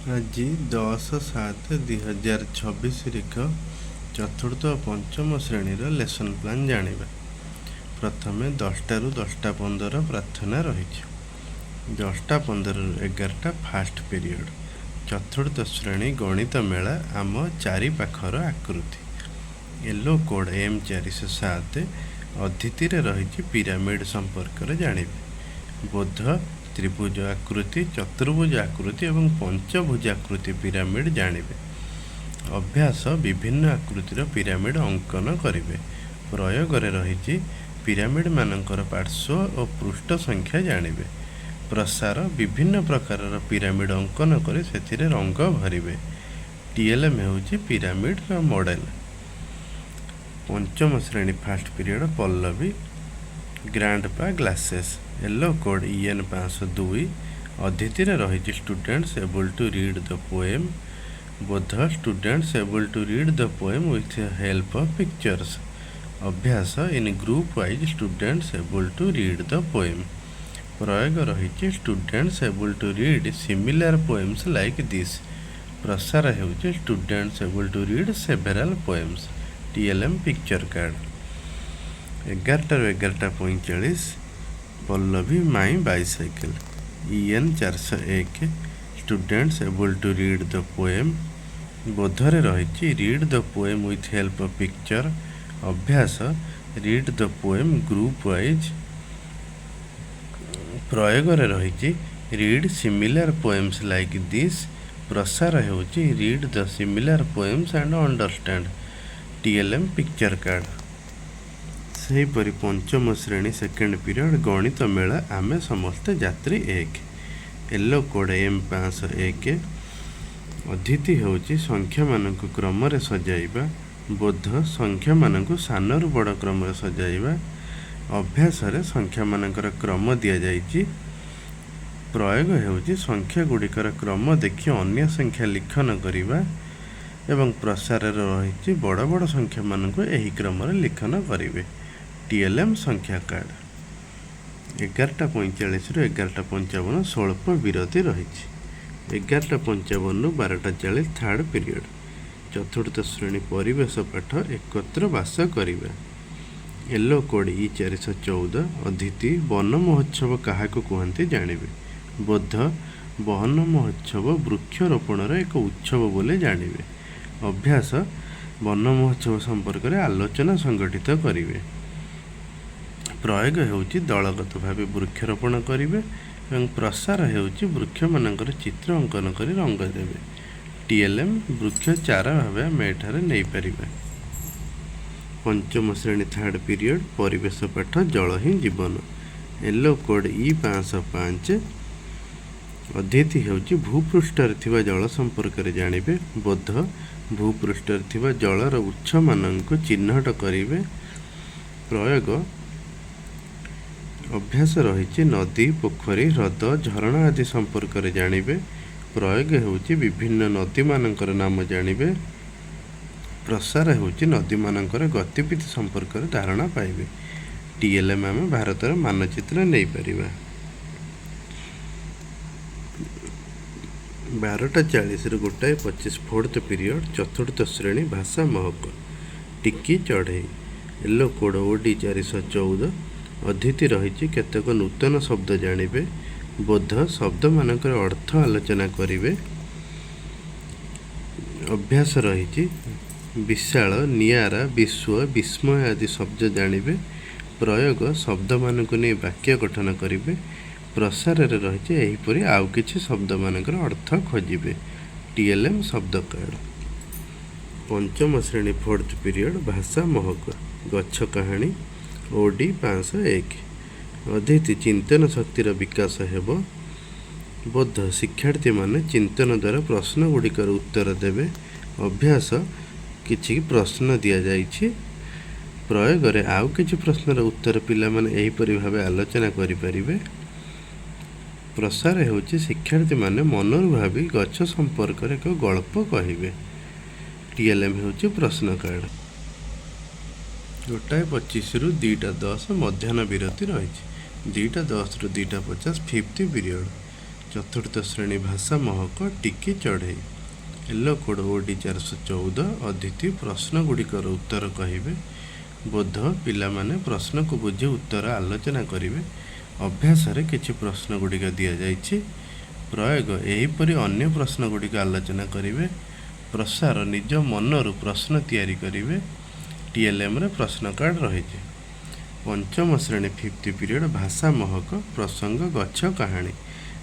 ଆଜି 10/7/2024 ଚତୁର୍ଥ ଓ ପଞ୍ଚମ ଶ୍ରେଣୀର ଲେସନ୍ ପ୍ଲାନ୍ ଜାଣିବା। ପ୍ରଥମେ 10ଟାରୁ 10ଟା 15 ପ୍ରାର୍ଥନା ରହିଛି। 10ଟା 15ରୁ 11ଟା ଫାଷ୍ଟ ପିରିୟଡ଼। ଚତୁର୍ଥ ଶ୍ରେଣୀ ଗଣିତ ମେଳା ଆମ ଚାରି ପାଖର ଆକୃତି। ୟେଲୋ କୋଡ଼୍ M407 ଅଦିତିରେ ରହିଛି ପିରାମିଡ଼ ସମ୍ପର୍କରେ ଜାଣିବେ। ବୋଧ ତ୍ରିଭୁଜ ଆକୃତି, ଚତୁର୍ଭୁଜ ଆକୃତି ଏବଂ ପଞ୍ଚଭୁଜ ଆକୃତି ପିରାମିଡ଼ ଜାଣିବେ। ଅଭ୍ୟାସ ବିଭିନ୍ନ ଆକୃତିର ପିରାମିଡ଼ ଅଙ୍କନ କରିବେ। ପ୍ରୟୋଗରେ ରହିଛି ପିରାମିଡ଼ ମାନଙ୍କର ପାର୍ଶ୍ୱ ଓ ପୃଷ୍ଠ ସଂଖ୍ୟା ଜାଣିବେ। ପ୍ରସାର ବିଭିନ୍ନ ପ୍ରକାରର ପିରାମିଡ଼ ଅଙ୍କନ କରି ସେଥିରେ ରଙ୍ଗ ଭରିବେ। TLM ହେଉଛି ପିରାମିଡ଼ର ମଡ଼େଲ। ପଞ୍ଚମ ଶ୍ରେଣୀ first period Pallavi grandpa glasses. Yellow code EN502 ଅଦିତିରେ ରହିଛି students able to read the poem. ବୋଧ students able to read the poem with help of pictures. ଅଭ୍ୟାସ in group wise students able to read the poem. ପ୍ରୟୋଗ ରହିଛି students able to read similar poems like this. ପ୍ରସାର ହେଉଛି students able to read several poems. TLM picture card. 11ଟାରୁ 11ଟା 45 Pallavi my bicycle. EN401 students able to read the poem. ବୋଧରେ ରହିଛି read the poem with help of picture. ଅଭ୍ୟାସ read the poem group wise. ପ୍ରୟୋଗରେ ରହିଛି read similar poems like this. ପ୍ରସାର ହେଉଛି read the similar poems and understand. TLM picture card. ସେହିପରି ପଞ୍ଚମ ଶ୍ରେଣୀ ସେକେଣ୍ଡ ପିରିୟଡ଼ ଗଣିତ ମେଳା ଆମେ ସମସ୍ତେ ଯାତ୍ରୀ 1। ୟେଲୋ କୋଡ଼୍ M501 ଅଦିତି ହେଉଛି ସଂଖ୍ୟାମାନଙ୍କୁ କ୍ରମରେ ସଜାଇବା। ବୋଧ ସଂଖ୍ୟାମାନଙ୍କୁ ସାନରୁ ବଡ଼ କ୍ରମରେ ସଜାଇବା। ଅଭ୍ୟାସରେ ସଂଖ୍ୟାମାନଙ୍କର କ୍ରମ ଦିଆଯାଇଛି। ପ୍ରୟୋଗ ହେଉଛି ସଂଖ୍ୟାଗୁଡ଼ିକର କ୍ରମ ଦେଖି ଅନ୍ୟ ସଂଖ୍ୟା ଲିଖନ କରିବା ଏବଂ ପ୍ରସାରରେ ରହିଛି ବଡ଼ ବଡ଼ ସଂଖ୍ୟାମାନଙ୍କୁ ଏହି କ୍ରମରେ ଲିଖନ କରିବେ। TLM ସଂଖ୍ୟା କାର୍ଡ଼। 11ଟା 45ରୁ 11ଟା 55 ସ୍ୱଳ୍ପ ବିରତି ରହିଛି। 11ଟା 55ରୁ 12ଟା 40 ଥାର୍ଡ଼ ପିରିୟଡ଼। ଚତୁର୍ଥ ଶ୍ରେଣୀ ପରିବେଶ ପାଠ ଏକତ୍ର ବାସ କରିବା। Yellow code E414 Aditi Van Mahotsav କାହାକୁ କୁହନ୍ତି ଜାଣିବେ। ବୋଧ ବନ ମହୋତ୍ସବ ବୃକ୍ଷରୋପଣର ଏକ ଉତ୍ସବ ବୋଲି ଜାଣିବେ। ଅଭ୍ୟାସ ବନ ମହୋତ୍ସବ ସମ୍ପର୍କରେ ଆଲୋଚନା ସଂଗଠିତ କରିବେ। ପ୍ରୟୋଗ ହେଉଛି ଦଳଗତ ଭାବେ ବୃକ୍ଷରୋପଣ କରିବେ ଏବଂ ପ୍ରସାର ହେଉଛି ବୃକ୍ଷମାନଙ୍କର ଚିତ୍ର ଅଙ୍କନ କରି ରଙ୍ଗ ଦେବେ। TLM ବୃକ୍ଷ ଚାରା ଭାବେ ଆମେ ଏଠାରେ ନେଇପାରିବା। ପଞ୍ଚମ ଶ୍ରେଣୀ ଥାର୍ଡ଼ ପିରିୟଡ଼ ପରିବେଶ ପାଠ ଜଳ ହିଁ ଜୀବନ। ୟେଲୋ କୋଡ଼୍ E505 ଅଦିତି ହେଉଛି ଭୂପୃଷ୍ଠରେ ଥିବା ଜଳ ସମ୍ପର୍କରେ ଜାଣିବେ। ବୋଧ ଭୂପୃଷ୍ଠରେ ଥିବା ଜଳର ଉତ୍ସମାନଙ୍କୁ ଚିହ୍ନଟ କରିବେ। ପ୍ରୟୋଗ ଅଭ୍ୟାସ ରହିଛି ନଦୀ, ପୋଖରୀ, ହ୍ରଦ, ଝରଣା ଆଦି ସମ୍ପର୍କରେ ଜାଣିବେ। ପ୍ରୟୋଗ ହେଉଛି ବିଭିନ୍ନ ନଦୀମାନଙ୍କର ନାମ ଜାଣିବେ। ପ୍ରସାର ହେଉଛି ନଦୀମାନଙ୍କର ଗତିବିଧି ସମ୍ପର୍କରେ ଧାରଣା ପାଇବେ। TLM ଆମେ ଭାରତର ମାନଚିତ୍ର ନେଇପାରିବା। 12ଟା 40ରୁ 1ଟା 25 ଫୋର୍ଥ ପିରିୟଡ଼ ଚତୁର୍ଥ ଶ୍ରେଣୀ ଭାଷା ମହକ। ଟିକି ଚଢ଼େଇ। ୟେଲୋ କୋଡ଼୍ OD414 ଅଦିତି ରହିଛି କେତେକ ନୂତନ ଶବ୍ଦ ଜାଣିବେ। ବୋଧ ଶବ୍ଦମାନଙ୍କର ଅର୍ଥ ଆଲୋଚନା କରିବେ। ଅଭ୍ୟାସ ରହିଛି ବିଶାଳ, ନିଆରା, ବିଶ୍ୱ, ବିସ୍ମୟ ଆଦି ଶବ୍ଦ ଜାଣିବେ। ପ୍ରୟୋଗ ଶବ୍ଦମାନଙ୍କୁ ନେଇ ବାକ୍ୟ ଗଠନ କରିବେ। ପ୍ରସାରରେ ରହିଛି ଏହିପରି ଆଉ କିଛି ଶବ୍ଦମାନଙ୍କର ଅର୍ଥ ଖୋଜିବେ। TLM ଶବ୍ଦ କାର୍ଡ଼। ପଞ୍ଚମ ଶ୍ରେଣୀ ଫୋର୍ଥ ପିରିୟଡ଼ ଭାଷା ମହକ ଗଛ କାହାଣୀ। OD501 ଅଦିତି ଚିନ୍ତନ ଶକ୍ତିର ବିକାଶ ହେବ। ବୋଧ ଶିକ୍ଷାର୍ଥୀମାନେ ଚିନ୍ତନ ଦ୍ୱାରା ପ୍ରଶ୍ନ ଗୁଡ଼ିକର ଉତ୍ତର ଦେବେ। ଅଭ୍ୟାସ କିଛି ପ୍ରଶ୍ନ ଦିଆଯାଇଛି। ପ୍ରୟୋଗରେ ଆଉ କିଛି ପ୍ରଶ୍ନର ଉତ୍ତର ପିଲାମାନେ ଏହିପରି ଭାବେ ଆଲୋଚନା କରିପାରିବେ। ପ୍ରସାର ହେଉଛି ଶିକ୍ଷାର୍ଥୀମାନେ ମନରୁ ଭାବି ଗଛ ସମ୍ପର୍କରେ ଏକ ଗଳ୍ପ କହିବେ। TLM ହେଉଛି ପ୍ରଶ୍ନ କାର୍ଡ଼। 1ଟା 25ରୁ 2ଟା 10 ମଧ୍ୟାହ୍ନ ବିରତି ରହିଛି। 2ଟା 10ରୁ 2ଟା 50 ଫିଫ୍ଥ ପିରିୟଡ଼। चतुर्थ श्रेणी भाषा महक टिकी चढ़ई। एलो कोड ओडी 414 अदिति प्रश्न गुड़िकर उत्तर कहिबे। बोध पिला माने प्रश्न को बुझे उत्तर आलोचना करिवे। अभ्यास रे किछि प्रश्न गुड़िक दिया जाइछि। प्रयोग एहीपरि अन्य प्रश्न गुड़िक आलोचना करिवे। प्रसार निज मनरु प्रश्न तैयारी करिवे। टीएलएम रे प्रश्न कार्ड रहिछि। पंचम श्रेणी 5th पीरियड भाषा महक प्रसंग गछ कहानी।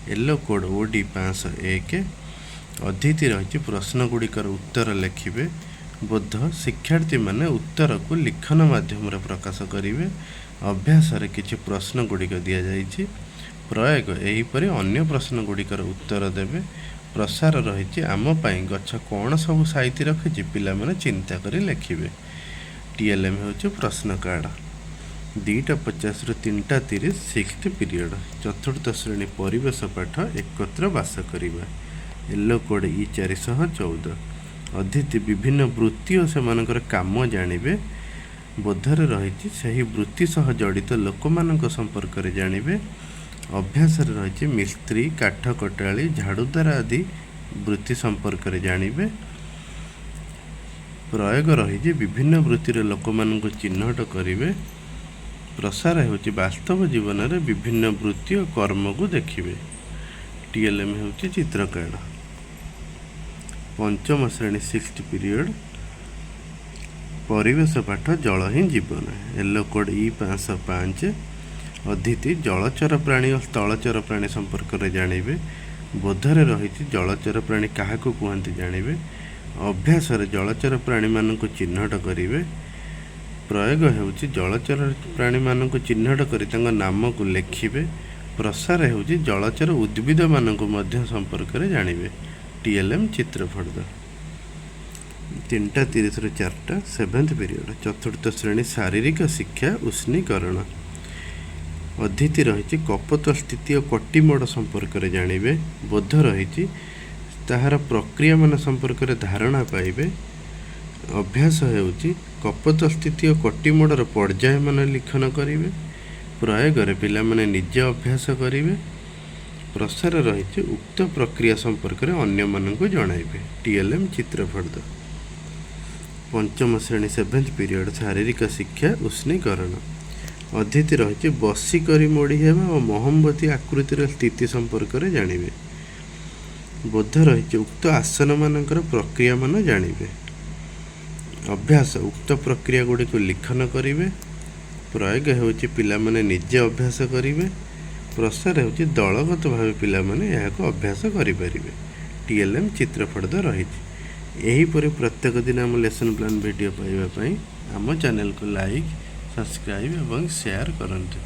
एलो कोड ओडी 501 अदिति रही प्रश्न गुड़िकर उत्तर लिखिबे। बोध शिक्षार्थी माने उत्तर को लिखन माध्यम रे प्रकाश करिवे। अभ्यास रे किछि प्रश्न गुड़िक दिया जाइछि। प्रयोग एहीपरि अन्य प्रश्न गुड़िकर उत्तर देबे। प्रसार रही आम पाई गछ कौन सब साइति रखिछि पिला माने चिंता करी लिखिबे। टीएलएम होछि प्रश्न कार्ड 2:50 रु 3:30 6th पीरियड चतुर्थ श्रेणी परिवेश पाठ एकत्र बास करिबा। एलो कोड E414 अदिति विभिन्न वृत्ति और सेमानकर काम जानिबे। बोधरे रही सही वृत्ति सह जड़ित लोक मानक संपर्क रे जानिबे। अभ्यास रे रही मिस्त्री काठ कटाली झाड़ूदार आदि वृत्ति संपर्क रे जानिबे। प्रयोग रही विभिन्न वृत्तिर लोक मानक चिन्हट करिवे। प्रसार होची वास्तव जीवन रे विभिन्न वृत्ति और कर्म को देखिबे। टीएलएम होची चित्र कार्ड पंचम श्रेणी 6th पीरियड परिवेश पाठ जल ही जीवन। एलो कोड E505 अदिति जलचर प्राणी और स्थलचर प्राणी संपर्क रे जानिबे। बोधरे रही जलचर प्राणी क्या कहते जानिबे। अभ्यास रे जलचर प्राणी मानक चिन्हट करिवे। प्रयोग होची जलचर प्राणी मानक चिन्हट करी तांका नाम को लिखिबे। प्रसार होची जलचर उद्भिद मानक मध्य संपर्क रे जानिबे। टीएलएम चित्रफर्द 3:30 रु 4टा 7th पीरियड चतुर्थ श्रेणी शारीरिक शिक्षा उष्णीकरण। अदिति रही कपत स्थिति और कटिमोड़ संपर्क रे जानिबे। बोध रही ताहार प्रक्रिया मान संपर्क रे धारणा पाइबे। अभ्यास होची कपत स्थिति और कटिमोड़र पर्याय मान लिखन करिवे। प्रयोग रे पिला माने निज अभ्यास करिवे। प्रसार रही उक्त प्रक्रिया संपर्क रे अन्य मानक जणाइबे। टीएलएम चित्रफर्द पंचम श्रेणी 7th पीरियड शारीरिक शिक्षा उष्णीकरण। अदिति रही बसी करी मोड़ी हेबा और मोहम्बती आकृतिर स्थिति संपर्क रे जानिबे। बोध रही उक्त आसन मानकर प्रक्रिया मान जानिबे। अभ्यास उक्त प्रक्रिया गुड़ी को लिखन करिवे। प्रयोग होची पिला माने निजे अभ्यास करिवे। प्रसार होची दलगत भाव पिला माने यह को अभ्यास करि परिबे। टीएलएम चित्रफर्द रही एहीपरि प्रत्येक दिन आम लेसन प्लान वीडियो पाइबा पई आम चैनल को लाइक सब्सक्राइब एवं शेयर करंतु।